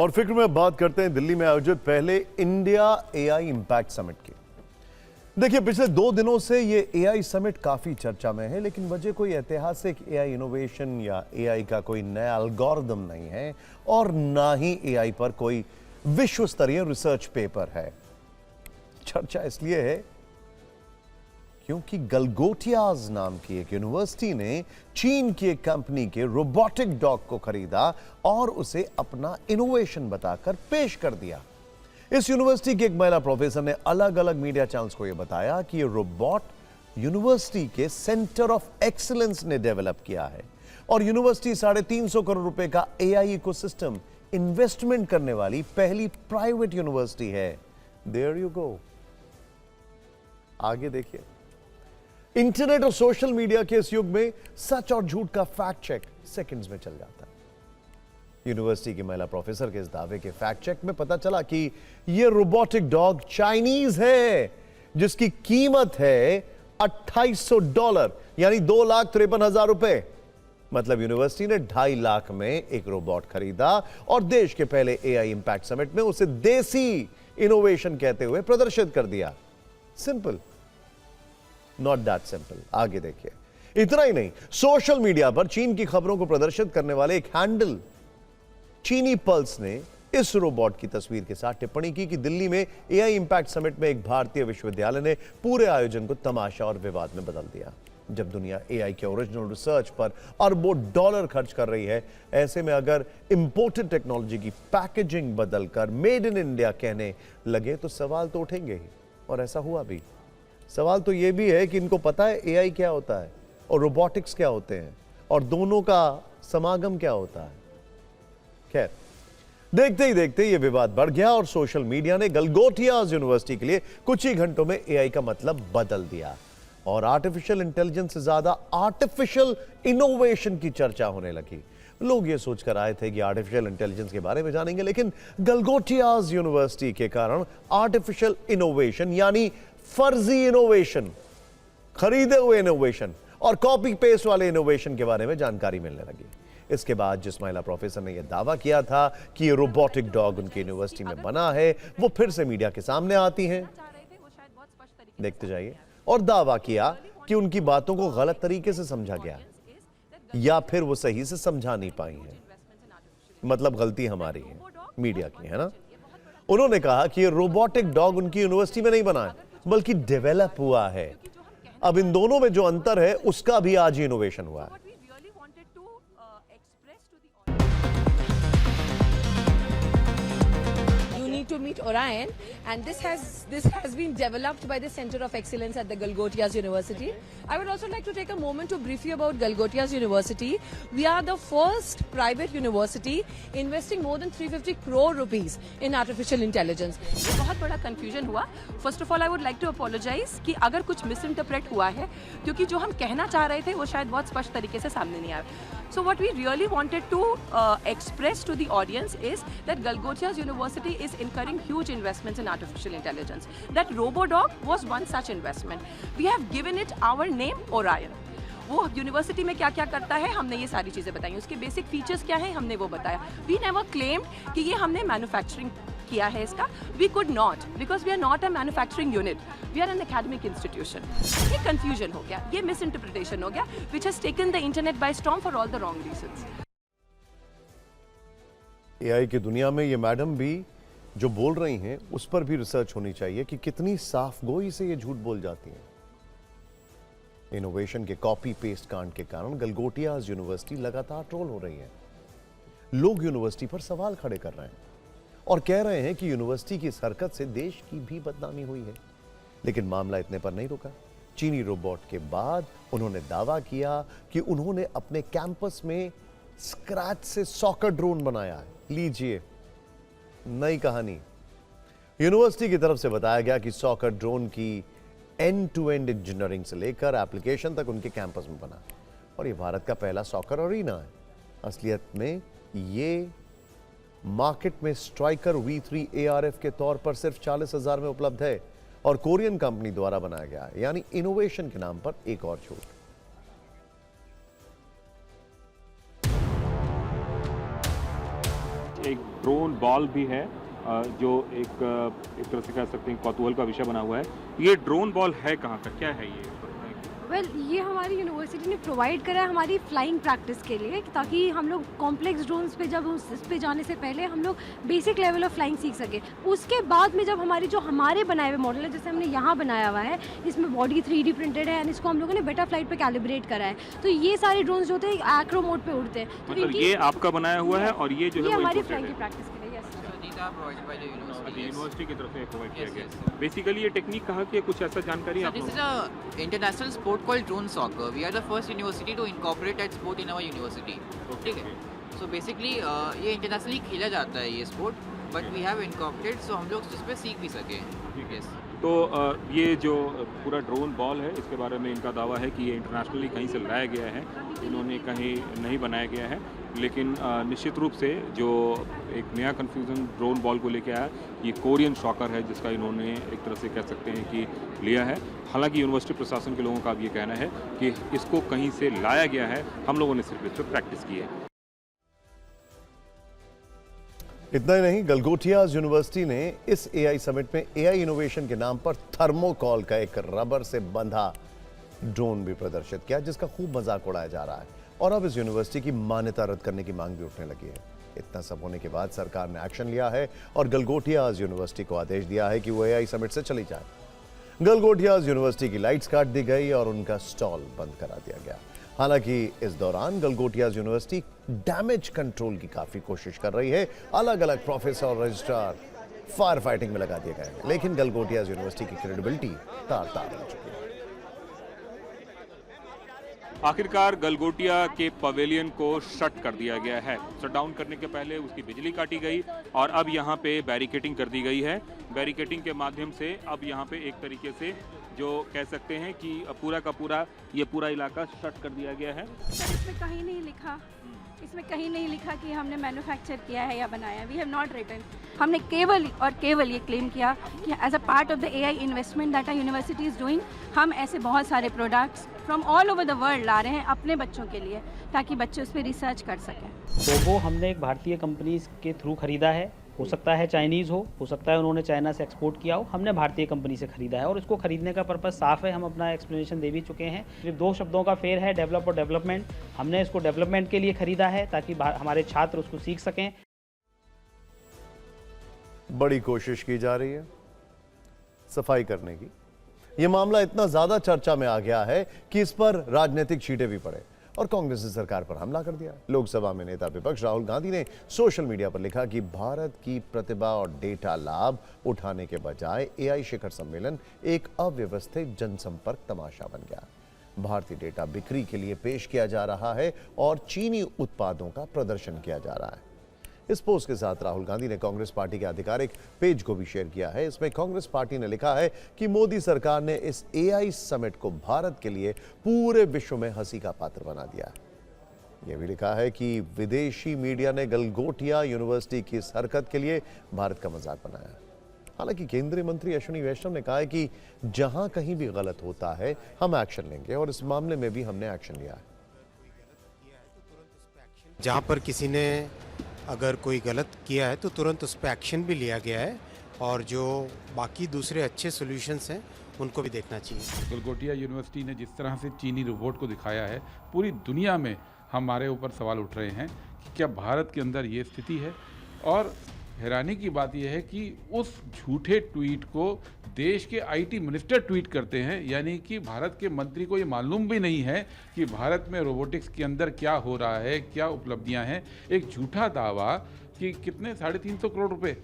और फिक्र में बात करते हैं दिल्ली में आयोजित पहले इंडिया एआई इंपैक्ट समिट की। देखिए, पिछले 2 दिनों से ये एआई समिट काफी चर्चा में है, लेकिन वजह कोई ऐतिहासिक एआई इनोवेशन या एआई का कोई नया एल्गोरिदम नहीं है और ना ही एआई पर कोई विश्व स्तरीय रिसर्च पेपर है। चर्चा इसलिए है क्योंकि गलगोटियाज नाम की एक यूनिवर्सिटी ने चीन की एक कंपनी के रोबोटिक डॉग को खरीदा और उसे अपना इनोवेशन बताकर पेश कर दिया। इस यूनिवर्सिटी की एक महिला प्रोफेसर ने अलग अलग मीडिया चैनल्स को यह बताया कि यह रोबोट यूनिवर्सिटी के सेंटर ऑफ एक्सीलेंस ने डेवलप किया है और यूनिवर्सिटी 350 करोड़ रुपए का एआई इकोसिस्टम इन्वेस्टमेंट करने वाली पहली प्राइवेट यूनिवर्सिटी है। There you go. आगे देखिए, इंटरनेट और सोशल मीडिया के इस युग में सच और झूठ का फैक्ट चेक सेकंड्स में चल जाता है। यूनिवर्सिटी की महिला प्रोफेसर के इस दावे के फैक्ट चेक में पता चला कि यह रोबोटिक डॉग चाइनीज है, जिसकी कीमत है $2800 यानी 2,53,000 रुपए। मतलब यूनिवर्सिटी ने 2.5 लाख में एक रोबोट खरीदा और देश के पहले एआई इंपैक्ट समिट में उसे देसी इनोवेशन कहते हुए प्रदर्शित कर दिया। Simple, not that simple. आगे देखिए, इतना ही नहीं, सोशल मीडिया पर चीन की खबरों को प्रदर्शित करने वाले एक हैंडल चीनी पल्स ने इस रोबोट की तस्वीर के साथ टिप्पणी की कि दिल्ली में एआई इंपैक्ट समिट में एक भारतीय विश्वविद्यालय ने पूरे आयोजन को तमाशा और विवाद में बदल दिया। जब दुनिया एआई के ओरिजिनल रिसर्च पर अरबों डॉलर खर्च कर रही है, ऐसे में अगर इंपोर्टेड टेक्नोलॉजी की पैकेजिंग बदलकर मेड इन इंडिया कहने लगे तो सवाल तो उठेंगे ही, और ऐसा हुआ भी। सवाल तो यह भी है कि इनको पता है एआई क्या होता है और रोबोटिक्स क्या होते हैं और दोनों का समागम क्या होता है। खैर, देखते ही देखते यह विवाद बढ़ गया और सोशल मीडिया ने गलगोटियाज यूनिवर्सिटी के लिए कुछ ही घंटों में एआई का मतलब बदल दिया और आर्टिफिशियल इंटेलिजेंस से ज्यादा आर्टिफिशियल इनोवेशन की चर्चा होने लगी। लोग ये सोचकर आए थे कि आर्टिफिशियल इंटेलिजेंस के बारे में जानेंगे, लेकिन गलगोटियाज यूनिवर्सिटी के कारण आर्टिफिशियल इनोवेशन यानी फर्जी इनोवेशन, खरीदे हुए इनोवेशन और कॉपी पेस्ट वाले इनोवेशन के बारे में जानकारी मिलने लगी। इसके बाद जिस महिला प्रोफेसर ने यह दावा किया था कि ये रोबोटिक डॉग उनकी यूनिवर्सिटी में बना है, वो फिर से मीडिया के सामने आती हैं। देखते जाइए। और दावा किया कि उनकी बातों को गलत तरीके से समझा गया या फिर वो सही से समझा नहीं पाई हैं। मतलब गलती हमारी है, मीडिया की, है ना। उन्होंने कहा कि ये रोबोटिक डॉग उनकी यूनिवर्सिटी में नहीं बना है, बल्कि डेवलप हुआ है। अब इन दोनों में जो अंतर है उसका भी आज ही इनोवेशन हुआ है। To meet Orion, and this has been developed by the Center of Excellence at the Galgotias University. I would also like to take a moment to brief you about Galgotias University. We are the first private university investing more than 350 crore rupees in artificial intelligence. ये बहुत बड़ा confusion हुआ. First of all, I would like to apologize कि अगर कुछ misinterpret हुआ है, क्योंकि जो हम कहना चाह रहे थे वो शायद बहुत स्पष्ट तरीके से सामने नहीं आया. So what we really wanted to express to the audience is that Galgotias University is incurring huge investments in artificial intelligence. That RoboDog was one such investment. We have given it our name, Orion. वो university में क्या क्या करता है हमने ये सारी चीज़ें बताई, उसके बेसिक फीचर्स क्या है हमने वो बताया. वी नेवर क्लेम्ड कि ये हमने मैन्युफैक्चरिंग किया है इसका. We could not, because we are not a manufacturing unit, we are an academic institution. ये कंफ्यूजन हो गया, ये मिस इंटरप्रिटेशन हो गया, which has taken the internet by storm for all the wrong reasons. AI की दुनिया में ये मैडम भी जो बोल रही हैं उस पर भी रिसर्च होनी चाहिए कि कितनी साफ गोई से ये झूठ बोल जाती हैं। इनोवेशन के कॉपी पेस्ट कांड के कारण गलगोटियाज यूनिवर्सिटी लगातार ट्रोल हो रही है। लोग यूनिवर्सिटी पर सवाल खड़े कर रहे हैं और कह रहे हैं कि यूनिवर्सिटी की इस हरकत से देश की भी बदनामी हुई है। लेकिन मामला इतने पर नहीं रुका। चीनी रोबोट के बाद उन्होंने दावा किया कि उन्होंने अपने कैंपस में स्क्रैच से सॉकर ड्रोन बनाया है। लीजिए नई कहानी। यूनिवर्सिटी की तरफ से बताया गया कि सॉकर ड्रोन की एंड टू एंड इंजीनियरिंग से लेकर एप्लीकेशन तक उनके कैंपस में बना और ये भारत का पहला सॉकर अरीना है। असलियत में ये मार्केट में स्ट्राइकर V3 ARF के तौर पर सिर्फ 40,000 में उपलब्ध है और कोरियन कंपनी द्वारा बनाया गया है, यानी इनोवेशन के नाम पर एक और छूट। एक ड्रोन बॉल भी है जो एक तरह से कह सकते हैं कौतूहल का विषय बना हुआ है। ये ड्रोन बॉल है कहाँ का, क्या है ये? वेल ये हमारी यूनिवर्सिटी ने प्रोवाइड करा है हमारी फ्लाइंग प्रैक्टिस के लिए, ताकि हम लोग कॉम्प्लेक्स ड्रोन्स पे जब उस पे जाने से पहले हम लोग बेसिक लेवल ऑफ फ्लाइंग सीख सके। उसके बाद में जब हमारी जो हमारे बनाए हुए मॉडल है, जैसे हमने यहाँ बनाया हुआ है, इसमें बॉडी 3D प्रिंटेड है एंड इसको हम लोगों ने बेटा फ्लाइट पे कैलिब्रेट करा है, तो ये सारे ड्रोन्स जो होते हैं एक्रो मोड पे उड़ते हैं। तो मतलब ये आपका बनाया हुआ है और ये जो है हमारी फ्लाइंग की प्रैक्टिस के लिए। यूनिवर्सिटी की तरफ से प्रोवाइड किया गया। बेसिकली ये टेक्निक कहाँ की है, कुछ ऐसा जानकारी आप? This is a international sport called drone soccer. We are the first university to incorporate that sport in our university. ठीक है? So basically ये internationally खेला जाता है ये sport, but we have incorporated so हम लोग इस पे सीख भी सके। Yes. तो ये जो पूरा ड्रोन बॉल है, इसके बारे में इनका दावा है कि ये इंटरनेशनली कहीं से लाया गया है, इन्होंने कहीं नहीं बनाया गया है। लेकिन निश्चित रूप से जो एक नया कन्फ्यूज़न ड्रोन बॉल को लेके आया, ये कोरियन शॉकर है जिसका इन्होंने एक तरह से कह सकते हैं कि लिया है। हालांकि यूनिवर्सिटी प्रशासन के लोगों का अब ये कहना है कि इसको कहीं से लाया गया है, हम लोगों ने सिर्फ इस पर प्रैक्टिस की है। इतना ही नहीं, गलगोटियाज यूनिवर्सिटी ने इस एआई समिट में एआई इनोवेशन के नाम पर थर्मोकॉल का एक रबर से बंधा ड्रोन भी प्रदर्शित किया, जिसका खूब मजाक उड़ाया जा रहा है और अब इस यूनिवर्सिटी की मान्यता रद्द करने की मांग भी उठने लगी है। इतना सब होने के बाद सरकार ने एक्शन लिया है और गलगोटियाज यूनिवर्सिटी को आदेश दिया है कि वो एआई समिट से चली जाए। गलगोटियाज यूनिवर्सिटी की लाइट्स काट दी गई और उनका स्टॉल बंद करा दिया गया। हालांकि इस दौरान गलगोटियाज यूनिवर्सिटी डैमेज कंट्रोल की काफी कोशिश कर रही है। अलग अलग प्रोफेसर और रजिस्ट्रार फायर फाइटिंग में लगा दिए गए हैं, लेकिन गलगोटियाज यूनिवर्सिटी की क्रेडिबिलिटी तार-तार हो चुकी है। आखिरकार गलगोटिया के पवेलियन को शट कर दिया गया है। शट डाउन करने के पहले उसकी बिजली काटी गई और अब यहाँ पे बैरिकेटिंग कर दी गई है। बैरिकेटिंग के माध्यम से अब यहाँ पे एक तरीके से जो कह सकते हैं कि पूरा का पूरा ये पूरा इलाका शट कर दिया गया है। इसमें कहीं नहीं लिखा कि हमने मैन्युफैक्चर किया है या बनाया। We have not written. हमने केवल और केवल ये क्लेम किया कि as a part of the AI investment that our university is doing, हम ऐसे बहुत सारे products from all over the world ला रहे हैं अपने बच्चों के लिए, ताकि बच्चे उस पर रिसर्च कर सकें। तो वो हमने एक भारतीय कंपनीज के थ्रू खरीदा है। हो सकता है चाइनीज़ हो सकता है उन्होंने चाइना से एक्सपोर्ट किया हो, हमने भारतीय कंपनी से खरीदा है और इसको खरीदने का पर्पस साफ है। हम अपना एक्सप्लेनेशन दे भी चुके हैं। सिर्फ दो शब्दों का फेर है, डेवलप और डेवलपमेंट। हमने इसको डेवलपमेंट के लिए खरीदा है ताकि हमारे छात्र उसको सीख सकें। बड़ी कोशिश की जा रही है सफाई करने की। यह मामला इतना ज्यादा चर्चा में आ गया है कि इस पर राजनीतिक छींटे भी पड़े और कांग्रेस ने सरकार पर हमला कर दिया। लोकसभा में नेता विपक्ष राहुल गांधी ने सोशल मीडिया पर लिखा कि भारत की प्रतिभा और डेटा लाभ उठाने के बजाय एआई शिखर सम्मेलन एक अव्यवस्थित जनसंपर्क तमाशा बन गया। भारतीय डेटा बिक्री के लिए पेश किया जा रहा है और चीनी उत्पादों का प्रदर्शन किया जा रहा है। इस पोस्ट के साथ राहुल गांधी ने कांग्रेस पार्टी के आधिकारिक पेज को भी शेयर किया है। इसमें कांग्रेस पार्टी ने लिखा है कि मोदी सरकार ने इस एआई समिट को भारत के लिए पूरे विश्व में हंसी का पात्र बना दिया है। यह भी लिखा है कि विदेशी मीडिया ने गलगोटिया यूनिवर्सिटी की इस हरकत के लिए भारत का मजाक बनाया। हालांकि केंद्रीय मंत्री अश्विनी वैष्णव ने कहा है कि जहां कहीं भी गलत होता है हम एक्शन लेंगे और इस मामले में भी हमने एक्शन लिया है। जहां पर किसी ने अगर कोई गलत किया है तो तुरंत उस पर एक्शन भी लिया गया है और जो बाकी दूसरे अच्छे सॉल्यूशंस हैं उनको भी देखना चाहिए। गलगोटिया यूनिवर्सिटी ने जिस तरह से चीनी रोबोट को दिखाया है, पूरी दुनिया में हमारे ऊपर सवाल उठ रहे हैं कि क्या भारत के अंदर ये स्थिति है। और हैरानी की बात यह है कि उस झूठे ट्वीट को देश के आईटी मिनिस्टर ट्वीट करते हैं, यानी कि भारत के मंत्री को ये मालूम भी नहीं है कि भारत में रोबोटिक्स के अंदर क्या हो रहा है, क्या उपलब्धियां हैं। एक झूठा दावा कि कितने 350 करोड़ रुपए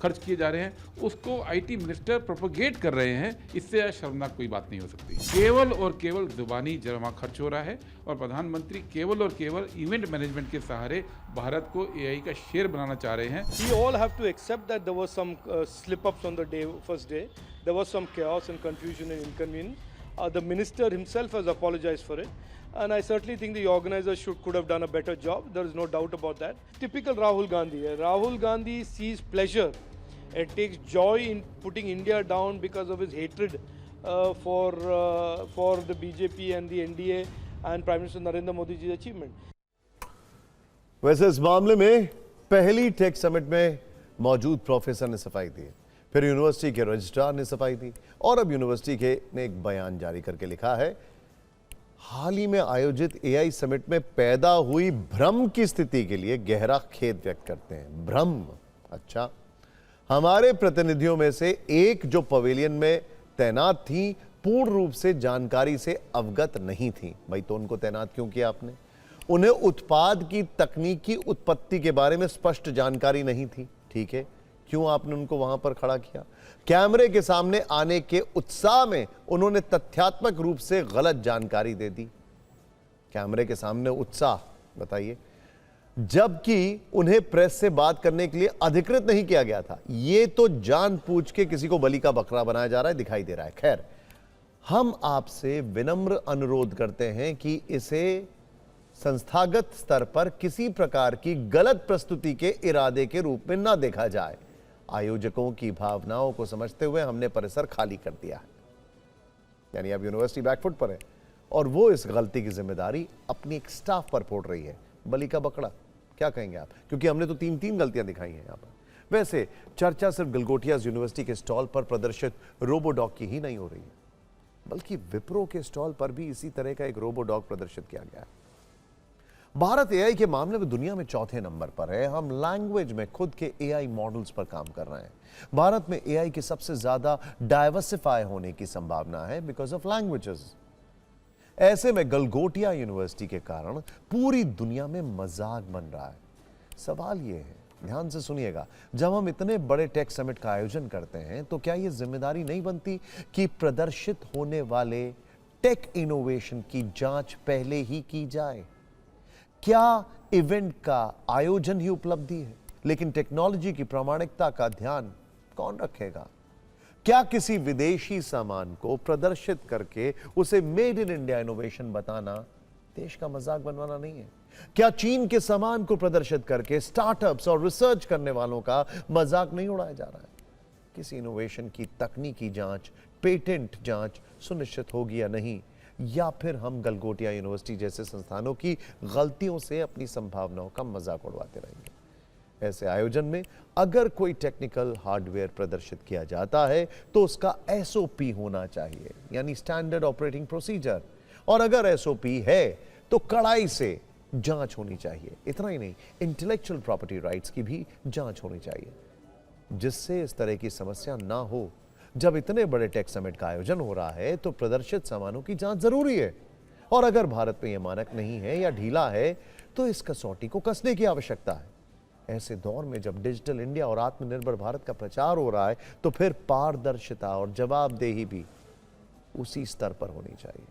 खर्च किए जा रहे हैं, उसको आईटी मिनिस्टर प्रोपोगेट कर रहे हैं। इससे शर्मनाक कोई बात नहीं हो सकती। केवल और केवल जुबानी जमा खर्च हो रहा है और प्रधानमंत्री केवल और केवल इवेंट मैनेजमेंट के सहारे भारत को एआई का शेर बनाना चाह रहे हैं। We all have to accept that there was some slip-ups on the first day. There was some chaos and confusion and inconvenience. The minister himself has apologized for it. And I certainly think the organizers could have done a better job. There is no doubt about that. Typical Rahul Gandhi. Rahul Gandhi sees pleasure and takes joy in putting India down because of his hatred for the BJP and the NDA and Prime Minister Narendra Modi ji's achievement. वैसे इस मामले में पहली tech summit में मौजूद professor ने सफाई दी, फिर यूनिवर्सिटी के रजिस्ट्रार ने सफाई दी और अब यूनिवर्सिटी के ने एक बयान जारी करके लिखा है, हाल ही में आयोजित एआई समिट में पैदा हुई भ्रम की स्थिति के लिए गहरा खेद व्यक्त करते हैं। भ्रम? अच्छा, हमारे प्रतिनिधियों में से एक जो पवेलियन में तैनात थी पूर्ण रूप से जानकारी से अवगत नहीं थी। भाई तो उनको तैनात क्यों किया आपने? उन्हें उत्पाद की तकनीकी उत्पत्ति के बारे में स्पष्ट जानकारी नहीं थी, ठीक है, क्यों आपने उनको वहां पर खड़ा किया? कैमरे के सामने आने के उत्साह में उन्होंने तथ्यात्मक रूप से गलत जानकारी दे दी। कैमरे के सामने उत्साह, बताइए, जबकि उन्हें प्रेस से बात करने के लिए अधिकृत नहीं किया गया था। यह तो जानबूझ के किसी को बलि का बकरा बनाया जा रहा है, दिखाई दे रहा है। खैर, हम आपसे विनम्र अनुरोध करते हैं कि इसे संस्थागत स्तर पर किसी प्रकार की गलत प्रस्तुति के इरादे के रूप में न देखा जाए। आयोजकों की भावनाओं को समझते हुए हमने परिसर खाली कर दिया है। यानी अब यूनिवर्सिटी बैकफुट पर है और वो इस गलती की जिम्मेदारी अपनी एक स्टाफ पर फोड़ रही है। बलि का बकरा क्या कहेंगे आप? क्योंकि हमने तो तीन गलतियां दिखाई हैं यहां पर। वैसे चर्चा सिर्फ गलगोटियाज यूनिवर्सिटी के स्टॉल पर प्रदर्शित रोबोडॉग की ही नहीं हो रही है, बल्कि विप्रो के स्टॉल पर भी इसी तरह का एक रोबोडॉग प्रदर्शित किया गया है। भारत एआई के मामले में दुनिया में चौथे नंबर पर है। हम लैंग्वेज में खुद के एआई मॉडल्स पर काम कर रहे हैं। भारत में एआई के सबसे ज्यादा डाइवर्सिफाई होने की संभावना है बिकॉज ऑफ लैंग्वेजेस। ऐसे में गलगोटिया यूनिवर्सिटी के कारण पूरी दुनिया में मजाक बन रहा है। सवाल यह है, ध्यान से सुनिएगा, जब हम इतने बड़े टेक समिट का आयोजन करते हैं तो क्या यह जिम्मेदारी नहीं बनती कि प्रदर्शित होने वाले टेक इनोवेशन की जांच पहले ही की जाए? क्या इवेंट का आयोजन ही उपलब्धि है, लेकिन टेक्नोलॉजी की प्रामाणिकता का ध्यान कौन रखेगा? क्या किसी विदेशी सामान को प्रदर्शित करके उसे मेड इन इंडिया इनोवेशन बताना देश का मजाक बनवाना नहीं है? क्या चीन के सामान को प्रदर्शित करके स्टार्टअप्स और रिसर्च करने वालों का मजाक नहीं उड़ाया जा रहा है? किसी इनोवेशन की तकनीकी जांच, पेटेंट जांच सुनिश्चित होगी या नहीं, या फिर हम गलगोटिया यूनिवर्सिटी जैसे संस्थानों की गलतियों से अपनी संभावनाओं का मजाक उड़वाते रहेंगे? ऐसे आयोजन में अगर कोई टेक्निकल हार्डवेयर प्रदर्शित किया जाता है तो उसका एसओपी होना चाहिए, यानी स्टैंडर्ड ऑपरेटिंग प्रोसीजर, और अगर एसओपी है तो कड़ाई से जांच होनी चाहिए। इतना ही नहीं, इंटेलेक्चुअल प्रॉपर्टी राइट्स की भी जांच होनी चाहिए, जिससे इस तरह की समस्या ना हो। जब इतने बड़े टेक समिट का आयोजन हो रहा है तो प्रदर्शित सामानों की जांच जरूरी है, और अगर भारत में यह मानक नहीं है या ढीला है तो इस कसौटी को कसने की आवश्यकता है। ऐसे दौर में जब डिजिटल इंडिया और आत्मनिर्भर भारत का प्रचार हो रहा है तो फिर पारदर्शिता और जवाबदेही भी उसी स्तर पर होनी चाहिए।